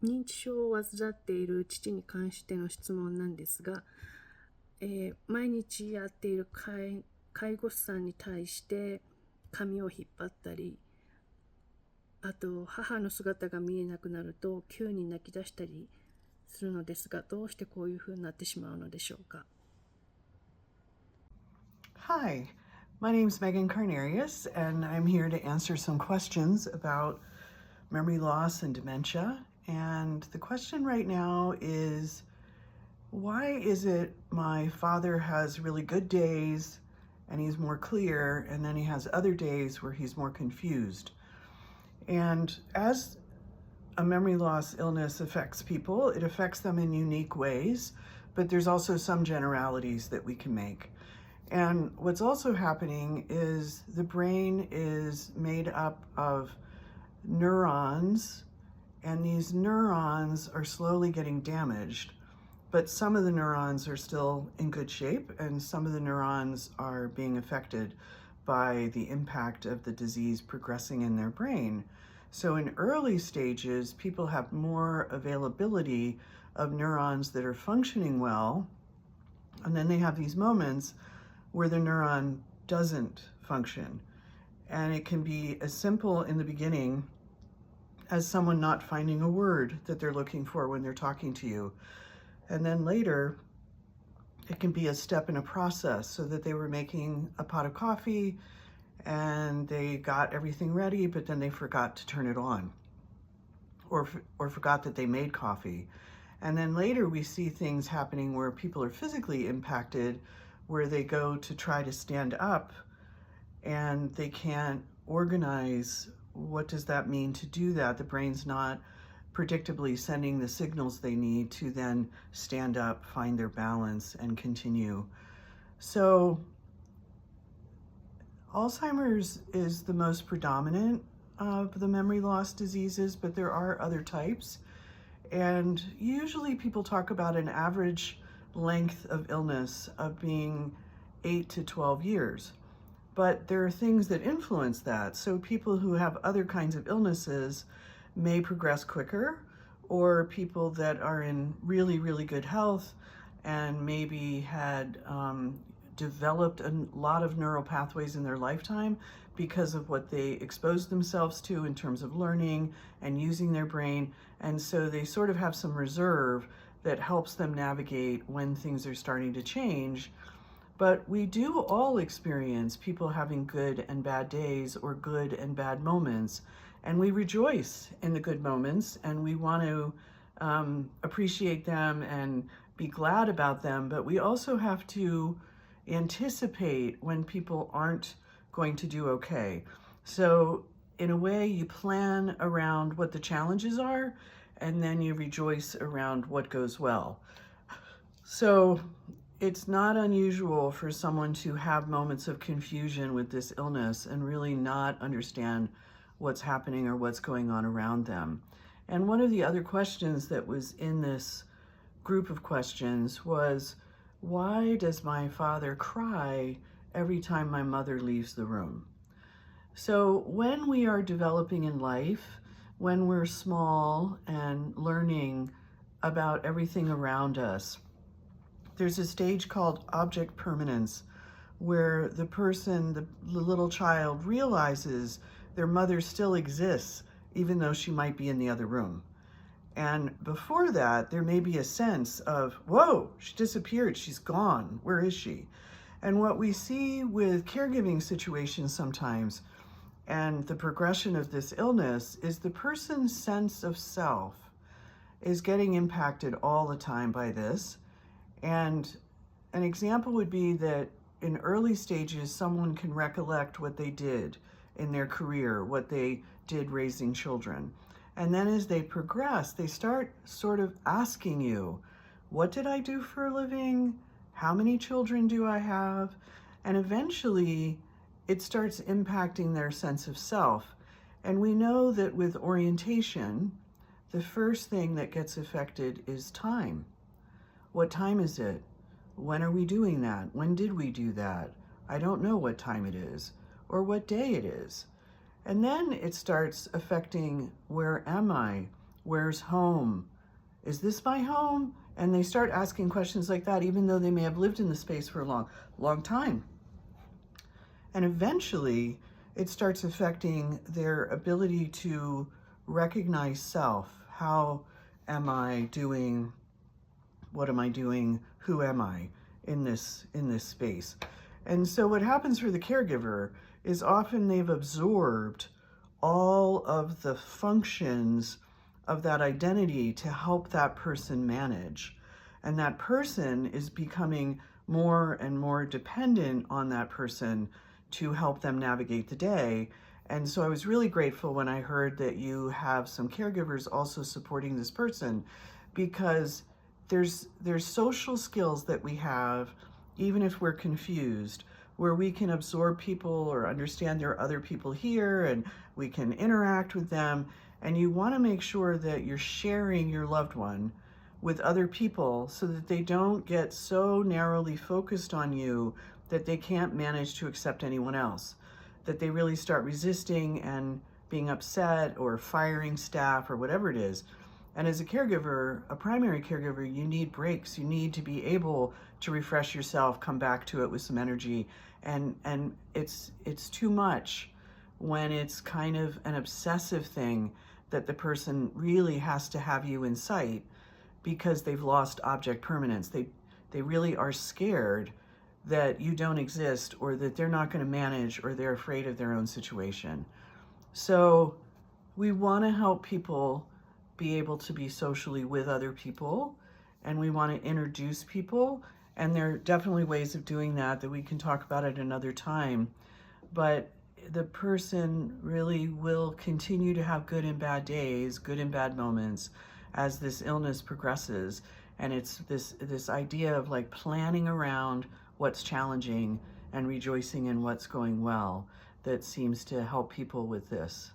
認知症を患っている父に関しての質問なんですが、毎日やっている介護士さんに対して髪を引っ張ったり、あと母の姿が見えなくなると急に泣き出したりするのですが、どうしてこういう風になってしまうのでしょうか。Hi, my name's Megan Carnarius, and I'm here to answer some questions about memory loss and dementia. And the question right now is, why is it my father has really good days and he's more clear, and then he has other days where he's more confused? And as a memory loss illness affects people, it affects them in unique ways, but there's also some generalities that we can make. And what's also happening is the brain is made up of neurons, and these neurons are slowly getting damaged. But some of the neurons are still in good shape, and some of the neurons are being affected by the impact of the disease progressing in their brain. So in early stages, people have more availability of neurons that are functioning well, and then they have these moments where the neuron doesn't function. And it can be as simple in the beginning as someone not finding a word that they're looking for when they're talking to you. And then later, it can be a step in a process, so that they were making a pot of coffee and they got everything ready, but then they forgot to turn it on, or forgot that they made coffee. And then later we see things happening where people are physically impacted, where they go to try to stand up and they can't organize. What does that mean to do that? The brain's not predictably sending the signals they need to then stand up, find their balance, and continue. So Alzheimer's is the most predominant of the memory loss diseases, but there are other types. And usually people talk about an average length of illness of being 8 to 12 years. But there are things that influence that. So people who have other kinds of illnesses may progress quicker, or people that are in really, really good health and maybe had developed a lot of neural pathways in their lifetime because of what they exposed themselves to in terms of learning and using their brain. And so they sort of have some reserve that helps them navigate when things are starting to change. But we do all experience people having good and bad days, or good and bad moments. And we rejoice in the good moments, and we want to appreciate them and be glad about them. But we also have to anticipate when people aren't going to do okay. So in a way, you plan around what the challenges are, and then you rejoice around what goes well. So it's not unusual for someone to have moments of confusion with this illness and really not understand what's happening or what's going on around them. And one of the other questions that was in this group of questions was, why does my father cry every time my mother leaves the room? So when we are developing in life, when we're small and learning about everything around us, there's a stage called object permanence, where the person, the little child, realizes their mother still exists, even though she might be in the other room. And before that, there may be a sense of, whoa, she disappeared, she's gone, where is she? And what we see with caregiving situations sometimes, and the progression of this illness, is the person's sense of self is getting impacted all the time by this. And an example would be that in early stages, someone can recollect what they did in their career, what they did raising children. And then as they progress, they start sort of asking you, what did I do for a living? How many children do I have? And eventually it starts impacting their sense of self. And we know that with orientation, the first thing that gets affected is time. What time is it? When are we doing that? When did we do that? I don't know what time it is, or what day it is. And then it starts affecting, where am I? Where's home? Is this my home? And they start asking questions like that, even though they may have lived in the space for a long time. And eventually, it starts affecting their ability to recognize self. How am I doing? What am I doing? Who am I in this space? And so what happens for the caregiver is often they've absorbed all of the functions of that identity to help that person manage. And that person is becoming more and more dependent on that person to help them navigate the day. And so I was really grateful when I heard that you have some caregivers also supporting this person, because there's social skills that we have, even if we're confused, where we can absorb people or understand there are other people here and we can interact with them. And you want to make sure that you're sharing your loved one with other people so that they don't get so narrowly focused on you that they can't manage to accept anyone else, that they really start resisting and being upset or firing staff or whatever it is. And as a caregiver, a primary caregiver, you need breaks. You need to be able to refresh yourself, come back to it with some energy. And it's too much when it's kind of an obsessive thing that the person really has to have you in sight because they've lost object permanence. They really are scared that you don't exist, or that they're not going to manage, or they're afraid of their own situation. So we want to help people be able to be socially with other people, and we want to introduce people. And there are definitely ways of doing that we can talk about at another time. But the person really will continue to have good and bad days, good and bad moments as this illness progresses. And it's this idea of like planning around what's challenging and rejoicing in what's going well that seems to help people with this.